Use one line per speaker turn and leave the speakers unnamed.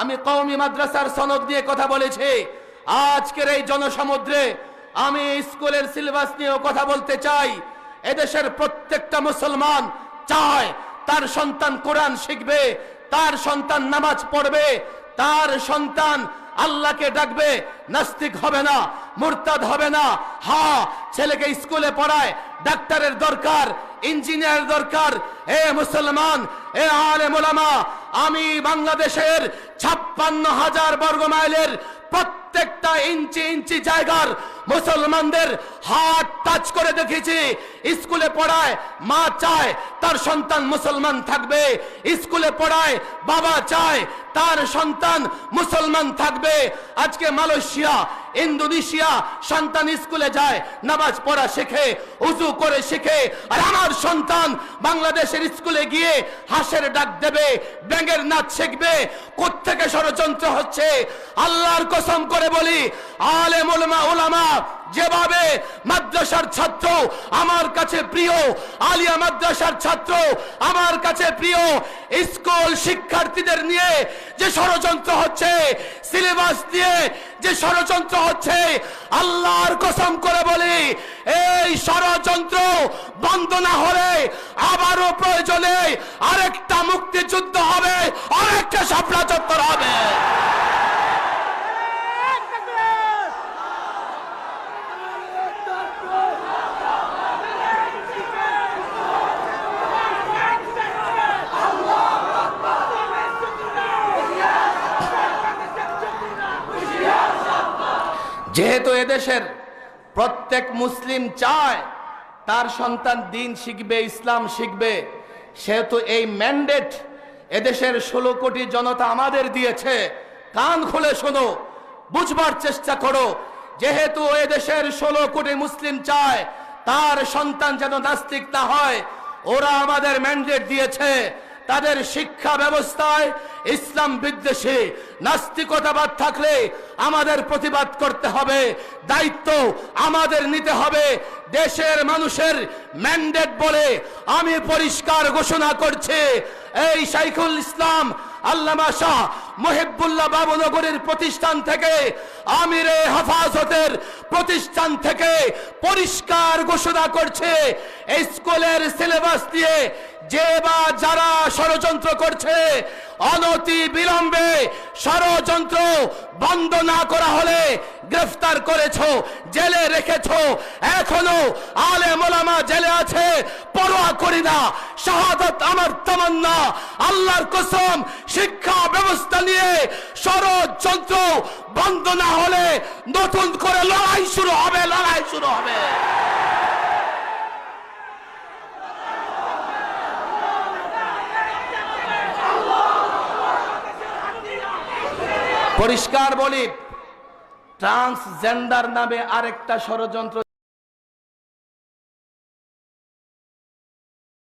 আমি কওমি মাদ্রাসার সনদ নিয়ে কথা বলেছি। আজকের এই জনসমুদ্রে আমি স্কুলের সিলেবাস নিয়েও কথা বলতে চাই। এদেশের প্রত্যেকটা মুসলমান চায় তার সন্তান কোরআন শিখবে, তার সন্তান নামাজ পড়বে, তার সন্তান আল্লাহকে ডাকবে, নাস্তিক হবে না, মুরতাদ হবে না। হ্যাঁ, ছেলেকে স্কুলে পড়ায় ডাক্তারের দরকার, ইঞ্জিনিয়ার দরকার। এ মুসলমান, এ আলেম ওলামা, আমি বাংলাদেশের 56,000 বর্গ মাইলের প্রত্যেকটা ইঞ্চি ইঞ্চি জায়গার মুসলমানদের হাত টাচ করে দেখেছি। স্কুলে পড়ায় মা চায় তার সন্তান মুসলমান থাকবে, স্কুলে পড়ায় বাবা চায় তার সন্তান মুসলমান থাকবে। আজকে মালয়েশিয়া, ইন্দোনেশিয়া সন্তান স্কুলে যায়, নামাজ পড়া শেখে, উজু করে শেখে। আর আমার সন্তান বাংলাদেশের স্কুলে গিয়ে হাঁসের ডাক দেবে, ব্যাঙের নাচ শিখবে। কোত্থেকে ষড়যন্ত্র হচ্ছে? আল্লাহর কসম করে বলি, আলেম ওলামা যেভাবে মাদ্রাসার ছাত্র আমার কাছে প্রিয়, আলিয়া মাদ্রাসার ছাত্র আমার কাছে প্রিয়, স্কুল শিক্ষার্থীদের নিয়ে যে ষড়যন্ত্র হচ্ছে, সিলেবাস দিয়ে যে ষড়যন্ত্র হচ্ছে, আল্লাহর কসম করে বলি, এই ষড়যন্ত্র বন্ধ না হলে আবারও প্রয়োজনে আরেকটা মুক্তিযুদ্ধ হবে, আরেকটা শাপলা চত্বর হবে। যেহেতু এদেশের প্রত্যেক মুসলিম চায় তার সন্তান দ্বীন শিখবে, ইসলাম শিখবে, সেহেতু এই ম্যান্ডেট এদেশের 16 কোটি জনতা আমাদের দিয়েছে। কান খুলে শোনো, বুঝবার চেষ্টা করো। যেহেতু এদেশের 16 কোটি মুসলিম চায় তার সন্তান যেন নাস্তিক না হয়, ওরা আমাদের ম্যান্ডেট দিয়েছে। তাদের শিক্ষা ব্যবস্থায় ইসলাম বিদ্বেষী, নাস্তিকতাবাদ থাকলে আমাদের প্রতিবাদ করতে হবে, দায়িত্ব আমাদের নিতে হবে। দেশের মানুষের ম্যান্ডেট বলে আমি পরিষ্কার ঘোষণা করছি, এই শাইখুল ইসলাম আল্লামা শাহ মুহিবুল্লাহ বাবুনগরের প্রতিষ্ঠান থেকে, আমিরে হেফাজতের প্রতিষ্ঠান থেকে পরিষ্কার ঘোষণা করছে, স্কুলের সিলেবাস দিয়ে যে বা যারা ষড়যন্ত্র করছে, অনতি বিলম্বে ষড়যন্ত্র বন্ধ না করা হলে গ্রেফতার করেছো, জেলে রেখেছো, এখনো আলেম ওলামা জেলে আছে, পরোয়া করি না। শাহাদাত আমার তামান্না। আল্লাহর কসম, শিক্ষা ব্যবস্থা নিয়ে ষড়যন্ত্র বন্ধ না হলে নতুন করে লড়াই শুরু হবে, লড়াই শুরু হবে। পরিষ্কার বলি, ট্রান্সজেন্ডার নামে আরেকটা ষড়যন্ত্র